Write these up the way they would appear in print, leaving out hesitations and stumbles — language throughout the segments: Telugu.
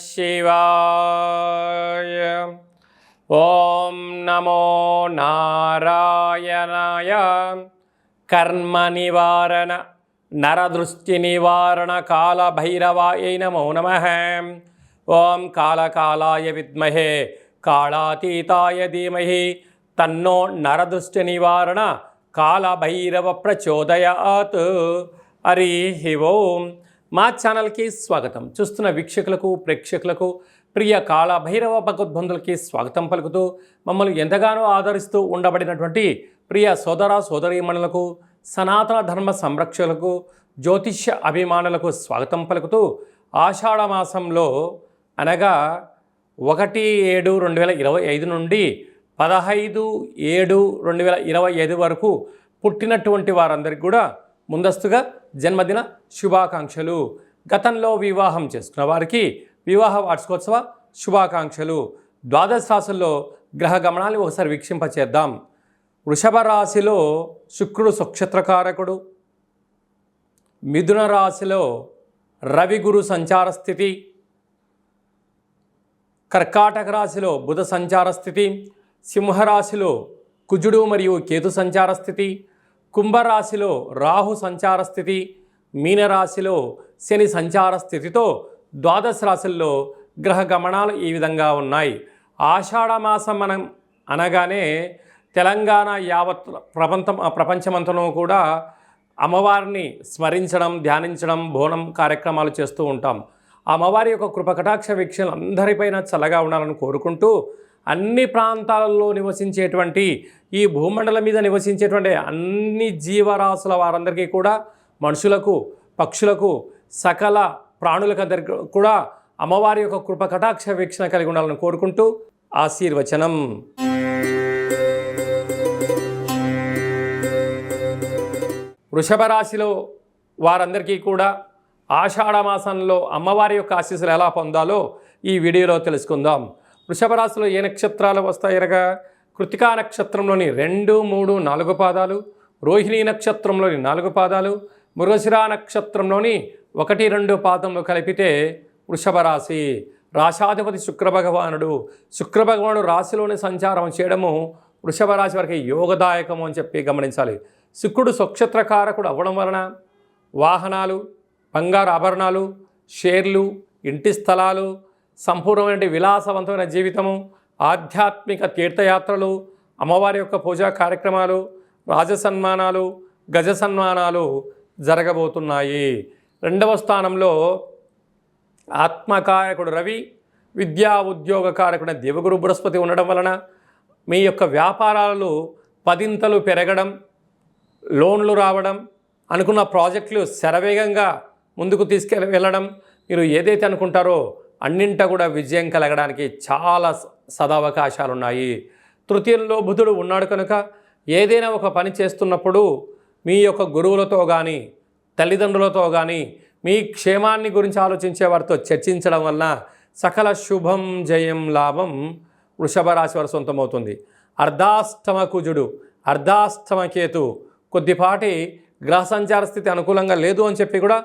శివాయ. ఓం నమో నారాయణాయ. కర్మ నివారణ నరదృష్టి నివారణ కాళభైరవాయ నమో నమః. ఓం కాళకాలాయ విద్మహే కాళాతీతాయ ధీమహి తన్నో నరదృష్టి నివారణ కాళభైరవ ప్రచోదయాత్. హరి ఓం. మా ఛానల్కి స్వాగతం. చూస్తున్న వీక్షకులకు ప్రేక్షకులకు ప్రియ కాళభైరవ భగవద్బంధులకి స్వాగతం పలుకుతూ మమ్మల్ని ఎంతగానో ఆదరిస్తూ ఉండబడినటువంటి ప్రియ సోదర సోదరీమణులకు సనాతన ధర్మ సంరక్షకులకు జ్యోతిష్య అభిమానులకు స్వాగతం పలుకుతూ ఆషాఢ మాసంలో అనగా 1/7/2025 నుండి 15/7/2025 వరకు పుట్టినటువంటి వారందరికీ కూడా ముందస్తుగా జన్మదిన శుభాకాంక్షలు. గతంలో వివాహం చేసుకున్న వారికి వివాహ వార్షికోత్సవ శుభాకాంక్షలు. ద్వాదశ రాశుల్లో గ్రహ గమనాన్ని ఒకసారి వీక్షింపచేద్దాం. వృషభ రాశిలో శుక్రుడు నక్షత్రకారకుడు. మిథున రాశిలో రవి గురు సంచార స్థితి. కర్కాటక రాశిలో బుధ సంచార స్థితి. సింహరాశిలో కుజుడు మరియు కేతు సంచార స్థితి. కుంభరాశిలో రాహు సంచార స్థితి. మీనరాశిలో శని సంచార స్థితితో ద్వాదశ రాశుల్లో గ్రహ గమనాలు ఈ విధంగా ఉన్నాయి. ఆషాఢ మాసం మనం అనగానే తెలంగాణ యావత్ ప్రపంచమంతను కూడా అమ్మవారిని స్మరించడం, ధ్యానించడం, బోనం కార్యక్రమాలు చేస్తూ ఉంటాం. అమ్మవారి యొక్క కృపకటాక్ష వీక్షణలు అందరిపైన చల్లగా ఉండాలని కోరుకుంటూ అన్ని ప్రాంతాలలో నివసించేటువంటి ఈ భూమండలం మీద నివసించేటువంటి అన్ని జీవరాశుల వారందరికీ కూడా మనుషులకు, పక్షులకు, సకల ప్రాణులకు కూడా అమ్మవారి యొక్క కృపకటాక్ష వీక్షణ కలిగి ఉండాలని కోరుకుంటూ ఆశీర్వచనం. వృషభ రాశిలో వారందరికీ కూడా ఆషాఢ మాసంలో అమ్మవారి యొక్క ఆశీస్సులు ఎలా పొందాలో ఈ వీడియోలో తెలుసుకుందాం. వృషభ రాశిలో ఏ నక్షత్రాలు వస్తాయనగా కృతికా నక్షత్రంలోని 2, 3, 4 పాదాలు, రోహిణీ నక్షత్రంలోని 4 పాదాలు, మృగశిరా నక్షత్రంలోని 1, 2 పాదములు కలిపితే వృషభ రాశి. రాశాధిపతి శుక్రభగవానుడు. శుక్రభగవానుడు రాశిలోని సంచారం చేయడము వృషభ రాశి వారికి యోగదాయకము అని చెప్పి గమనించాలి. శుక్రుడు నక్షత్రకారకుడు అవ్వడం వలన వాహనాలు, బంగారు ఆభరణాలు, షేర్లు, ఇంటి స్థలాలు, సంపూర్ణమైన విలాసవంతమైన జీవితము, ఆధ్యాత్మిక తీర్థయాత్రలు, అమ్మవారి యొక్క పూజా కార్యక్రమాలు, రాజసన్మానాలు, గజ సన్మానాలు జరగబోతున్నాయి. 2వ స్థానంలో ఆత్మకారకుడు రవి, విద్యా ఉద్యోగ కారకుడు దేవగురు బృహస్పతి ఉండడం వలన మీ యొక్క వ్యాపారాలు 10 పెరగడం, లోన్లు రావడం, అనుకున్న ప్రాజెక్టులు శరవేగంగా ముందుకు వెళ్ళడం, మీరు ఏదైతే అనుకుంటారో అన్నింట కూడా విజయం కలగడానికి చాలా సదవకాశాలు ఉన్నాయి. తృతీయంలో బుధుడు ఉన్నాడు కనుక ఏదైనా ఒక పని చేస్తున్నప్పుడు మీ యొక్క గురువులతో కానీ, తల్లిదండ్రులతో కానీ మీ క్షేమాన్ని గురించి ఆలోచించే వారితో చర్చించడం వలన సకల శుభం, జయం, లాభం వృషభ రాశి వారి సొంతమవుతుంది. అర్ధాష్టమ కుజుడు, అర్ధాష్టమ కేతు కొద్దిపాటి గ్రహ సంచార స్థితి అనుకూలంగా లేదు అని చెప్పి కూడా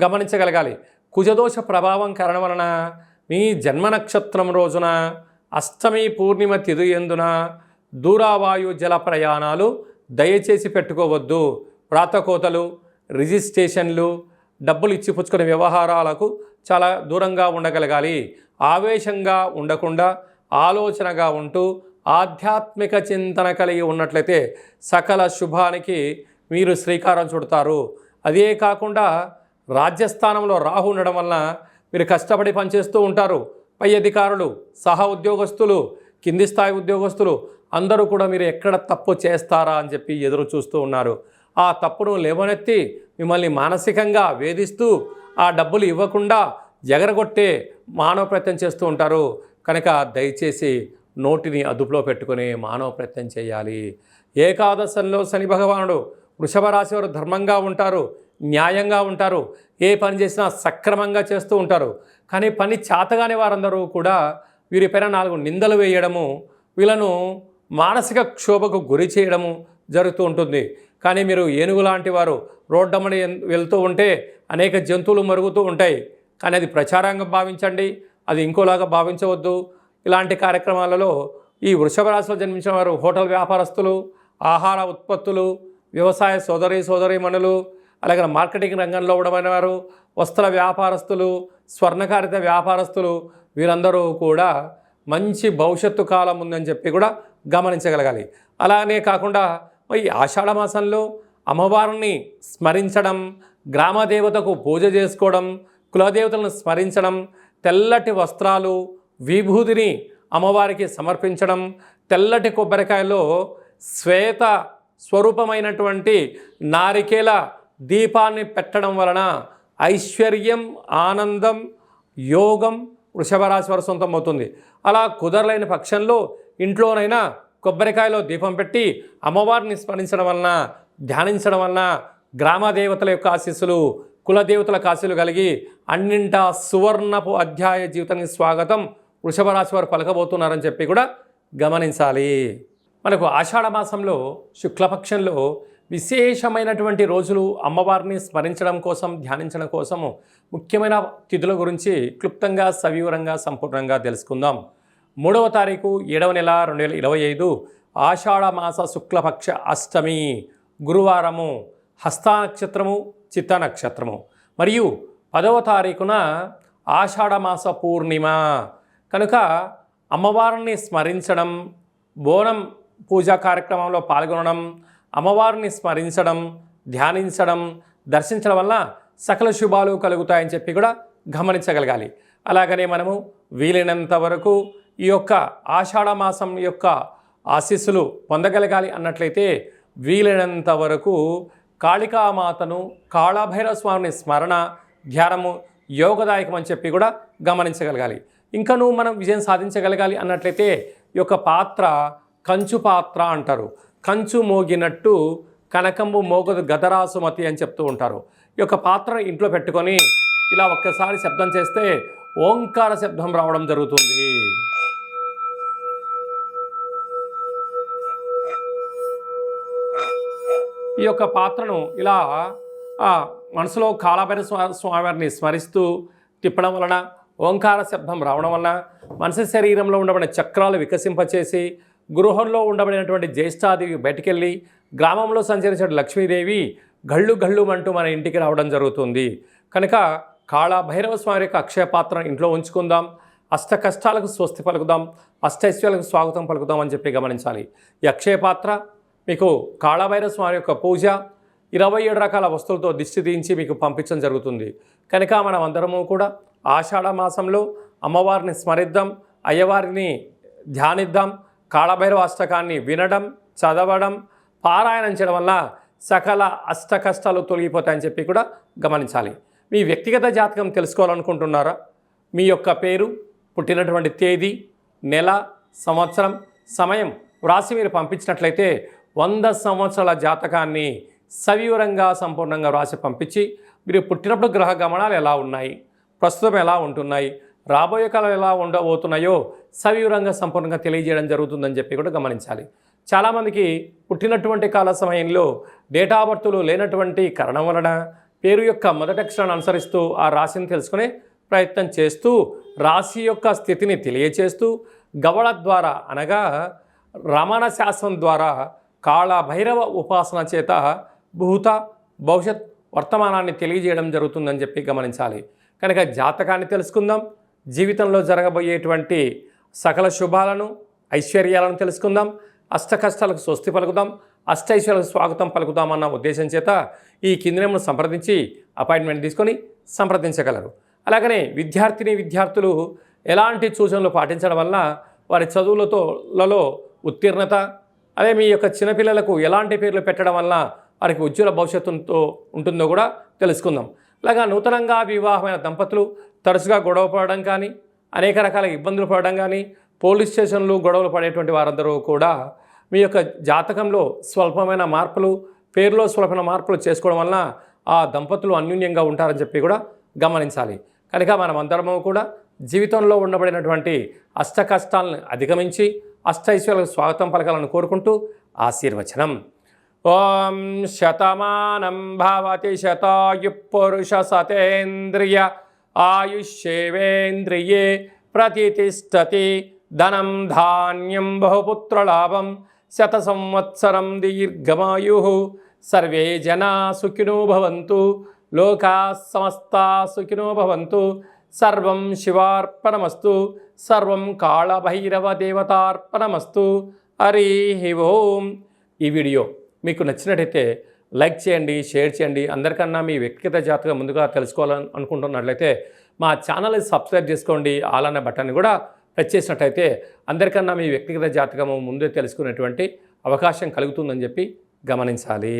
గమనించగలగాలి. కుజదోష ప్రభావం కారణం వలన మీ జన్మ నక్షత్రం రోజున అష్టమి పూర్ణిమ తిథి యందున దూరావాయు జల ప్రయాణాలు దయచేసి పెట్టుకోవద్దు. ప్రాతకోతలు, రిజిస్ట్రేషన్లు, డబ్బులు ఇచ్చిపుచ్చుకునే వ్యవహారాలకు చాలా దూరంగా ఉండగలగాలి. ఆవేశంగా ఉండకుండా ఆలోచనగా ఉంటూ ఆధ్యాత్మిక చింతన కలిగి ఉన్నట్లయితే సకల శుభానికి మీరు శ్రీకారం చుడతారు. అదే కాకుండా రాజ్యస్థానంలో రాహు ఉండడం వలన మీరు కష్టపడి పనిచేస్తూ ఉంటారు. పై అధికారులు, సహా ఉద్యోగస్తులు, కింది స్థాయి ఉద్యోగస్తులు అందరూ కూడా మీరు ఎక్కడ తప్పు చేస్తారా అని చెప్పి ఎదురు చూస్తూ ఉన్నారు. ఆ తప్పును లేవనెత్తి మిమ్మల్ని మానసికంగా వేధిస్తూ ఆ డబ్బులు ఇవ్వకుండా ఎగరగొట్టే మానవ ప్రయత్నం చేస్తూ ఉంటారు. కనుక దయచేసి నోటిని అదుపులో పెట్టుకుని మానవ ప్రయత్నం చేయాలి. ఏకాదశంలో శని భగవానుడు. వృషభ రాశి వారు ధర్మంగా ఉంటారు, న్యాయంగా ఉంటారు, ఏ పని చేసినా సక్రమంగా చేస్తూ ఉంటారు. కానీ పని చేతగానే వారందరూ కూడా వీరిపైన 4 నిందలు వేయడము, వీళ్ళను మానసిక క్షోభకు గురి చేయడము జరుగుతూ ఉంటుంది. కానీ మీరు ఏనుగు లాంటి వారు రోడ్డమ్మని వెళ్తూ ఉంటే అనేక జంతువులు మరుగుతూ ఉంటాయి. కానీ అది ప్రచారంగా భావించండి, అది ఇంకోలాగా భావించవద్దు. ఇలాంటి కార్యక్రమాలలో ఈ వృషభ రాశిలో జన్మించిన వారు హోటల్ వ్యాపారస్తులు, ఆహార ఉత్పత్తులు, వ్యవసాయ సోదరీమణులు, అలాగే మార్కెటింగ్ రంగంలో ఉండబడిన వారు, వస్త్ర వ్యాపారస్తులు, స్వర్ణకారిత వ్యాపారస్తులు, వీరందరూ కూడా మంచి భవిష్యత్తు కాలం ఉందని చెప్పి కూడా గమనించగలగాలి. అలానే కాకుండా ఈ ఆషాఢ మాసంలో అమ్మవారిని స్మరించడం, గ్రామదేవతకు పూజ చేసుకోవడం, కులదేవతలను స్మరించడం, తెల్లటి వస్త్రాలు, విభూతిని అమ్మవారికి సమర్పించడం, తెల్లటి కొబ్బరికాయలో శ్వేత స్వరూపమైనటువంటి నారికేల దీపాన్ని పెట్టడం వలన ఐశ్వర్యం, ఆనందం, యోగం వృషభ రాశి వారి సొంతం అవుతుంది. అలా కుదరలేని పక్షంలో ఇంట్లోనైనా కొబ్బరికాయలో దీపం పెట్టి అమ్మవారిని స్మరించడం వలన, ధ్యానించడం వలన గ్రామదేవతల యొక్క ఆశీస్సులు, కులదేవతల ఆశీస్సులు కలిగి అన్నింటా సువర్ణపు అధ్యాయ జీవితానికి స్వాగతం వృషభ రాశి వారు పలకబోతున్నారని చెప్పి కూడా గమనించాలి. మనకు ఆషాఢ మాసంలో శుక్లపక్షంలో విశేషమైనటువంటి రోజులు అమ్మవారిని స్మరించడం కోసం, ధ్యానించడం కోసము ముఖ్యమైన తిథుల గురించి క్లుప్తంగా, సవివరంగా, సంపూర్ణంగా తెలుసుకుందాం. 3వ తారీఖు 7వ నెల 2025 ఆషాఢ మాస శుక్లపక్ష అష్టమి గురువారము, హస్త నక్షత్రము, చిత్త నక్షత్రము. మరియు 10వ తారీఖున ఆషాఢ మాస పూర్ణిమ కనుక అమ్మవారిని స్మరించడం, బోనం పూజా కార్యక్రమంలో పాల్గొనడం, అమ్మవారిని స్మరించడం, ధ్యానించడం, దర్శించడం వల్ల సకల శుభాలు కలుగుతాయని చెప్పి కూడా గమనించగలగాలి. అలాగనే మనము వీలైనంత వరకు ఈ యొక్క ఆషాఢ మాసం యొక్క ఆశీస్సులు పొందగలగాలి అన్నట్లయితే వీలైనంత వరకు కాళికామాతను, కాళభైరవ స్వామిని స్మరణ, ధ్యానము యోగదాయకం అని చెప్పి కూడా గమనించగలగాలి. ఇంకనూ మనం విజయం సాధించగలగాలి అన్నట్లయితే ఈ యొక్క పాత్ర కంచు పాత్ర అంటారు. కంచు మోగినట్టు కనకంబు మోగదు గదరాసుమతి అని చెప్తూ ఉంటారు. ఈ యొక్క పాత్రను ఇంట్లో పెట్టుకొని ఇలా ఒక్కసారి శబ్దం చేస్తే ఓంకార శబ్దం రావడం జరుగుతుంది. ఈ యొక్క పాత్రను ఇలా మనసులో కాళభైరవ స్వామివారిని స్మరిస్తూ తిప్పడం వలన, ఓంకార శబ్దం రావడం వలన మనిషి శరీరంలో ఉండబడిన చక్రాలు వికసింపచేసి గృహంలో ఉండబడినటువంటి జ్యేష్ఠాదేవి బయటికెళ్ళి గ్రామంలో సంచరించిన లక్ష్మీదేవి గళ్ళు గళ్ళుమంటూ మన ఇంటికి రావడం జరుగుతుంది. కనుక కాళభైరవ స్వామి యొక్క అక్షయపాత్రను ఇంట్లో ఉంచుకుందాం. అష్ట కష్టాలకు స్వస్తి పలుకుదాం, అష్టైశ్వర్యాలకు స్వాగతం పలుకుదాం అని చెప్పి గమనించాలి. ఈ అక్షయపాత్ర మీకు కాళభైరవ స్వామి యొక్క పూజ 27 రకాల వస్తువులతో దిష్టి తీయించి మీకు పంపించడం జరుగుతుంది. కనుక మనం అందరము కూడా ఆషాఢ మాసంలో అమ్మవారిని స్మరిద్దాం, అయ్యవారిని ధ్యానిద్దాం, కాళభైరవ అష్టకాన్ని వినడం, చదవడం, పారాయణం చేయడం వల్ల సకల అష్ట కష్టాలు తొలగిపోతాయని చెప్పి కూడా గమనించాలి. మీ వ్యక్తిగత జాతకం తెలుసుకోవాలనుకుంటున్నారా? మీ యొక్క పేరు, పుట్టినటువంటి తేదీ, నెల, సంవత్సరం, సమయం వ్రాసి మీరు పంపించినట్లయితే 100 సంవత్సరాల జాతకాన్ని సవివరంగా, సంపూర్ణంగా వ్రాసి పంపించి మీరు పుట్టినప్పుడు గ్రహ గమనాలు ఎలా ఉన్నాయి, ప్రస్తుతం ఎలా ఉంటున్నాయి, రాబోయే కాలం ఎలా ఉండబోతున్నాయో సవివరంగా, సంపూర్ణంగా తెలియజేయడం జరుగుతుందని చెప్పి కూడా గమనించాలి. చాలామందికి పుట్టినటువంటి కాల సమయంలో డేటా బర్తులు లేనటువంటి కారణం వలన పేరు యొక్క మొదటి అక్షరాన్ని అనుసరిస్తూ ఆ రాశిని తెలుసుకునే ప్రయత్నం చేస్తూ, రాశి యొక్క స్థితిని తెలియచేస్తూ, గవళ ద్వారా అనగా రమణ శాస్త్రం ద్వారా కాళభైరవ ఉపాసన చేత భూత, భవిష్యత్, వర్తమానాన్ని తెలియజేయడం జరుగుతుందని చెప్పి గమనించాలి. కనుక జాతకాన్ని తెలుసుకుందాం, జీవితంలో జరగబోయేటువంటి సకల శుభాలను, ఐశ్వర్యాలను తెలుసుకుందాం, అష్ట కష్టాలకు స్వస్తి పలుకుదాం, అష్టైశ్వర్యాలకు స్వాగతం పలుకుదామన్న ఉద్దేశం చేత ఈ కింది నెంబర్ను సంప్రదించి అపాయింట్మెంట్ తీసుకొని సంప్రదించగలరు. అలాగనే విద్యార్థులు ఎలాంటి సూచనలు పాటించడం వల్ల వారి చదువులలో ఉత్తీర్ణత, అదే మీ యొక్క చిన్నపిల్లలకు ఎలాంటి పేర్లు పెట్టడం వల్ల వారికి ఉజ్వల భవిష్యత్తుతో ఉంటుందో కూడా తెలుసుకుందాం. అలాగా నూతనంగా వివాహమైన దంపతులు తరచుగా గొడవ పడడం కానీ, అనేక రకాల ఇబ్బందులు పడడం కానీ, పోలీస్ స్టేషన్లు గొడవలు పడేటువంటి వారందరూ కూడా మీ యొక్క జాతకంలో స్వల్పమైన మార్పులు, పేరులో స్వల్పమైన మార్పులు చేసుకోవడం వలన ఆ దంపతులు అన్యోన్యంగా ఉంటారని చెప్పి కూడా గమనించాలి. కనుక మనమందరము కూడా జీవితంలో ఉండబడినటువంటి అష్ట కష్టాలను అధిగమించి అష్టైశ్వర్యాలకు స్వాగతం పలకాలను కోరుకుంటూ ఆశీర్వచనం. ఓం శతమానం భవతి శతాయు పురుష సతేంద్రియ ఆయుష్యేవేంద్రియే ప్రతిష్టతి ధనం ధాన్యం బహుపుత్రలాభం శత సంవత్సరం దీర్ఘమాయు సర్వే జనా సుఖినో భవంతు లోకా సమస్తా సుఖినో భవంతు సర్వం శివార్పణమస్తు సర్వం కాళభైరవ దేవతార్పణమస్తు హరి ఓం. ఈ వీడియో మీకు నచ్చినట్టయితే లైక్ చేయండి, షేర్ చేయండి. అందరికన్నా మీ వ్యక్తిగత జాతకం ముందుగా తెలుసుకోవాలని అనుకుంటున్నట్లయితే మా ఛానల్ని సబ్స్క్రైబ్ చేసుకోండి. ఆల్ అనే బటన్ని కూడా ప్రెస్ చేసినట్టయితే అందరికన్నా మీ వ్యక్తిగత జాతకము ముందే తెలుసుకునేటువంటి అవకాశం కలుగుతుందని చెప్పి గమనించాలి.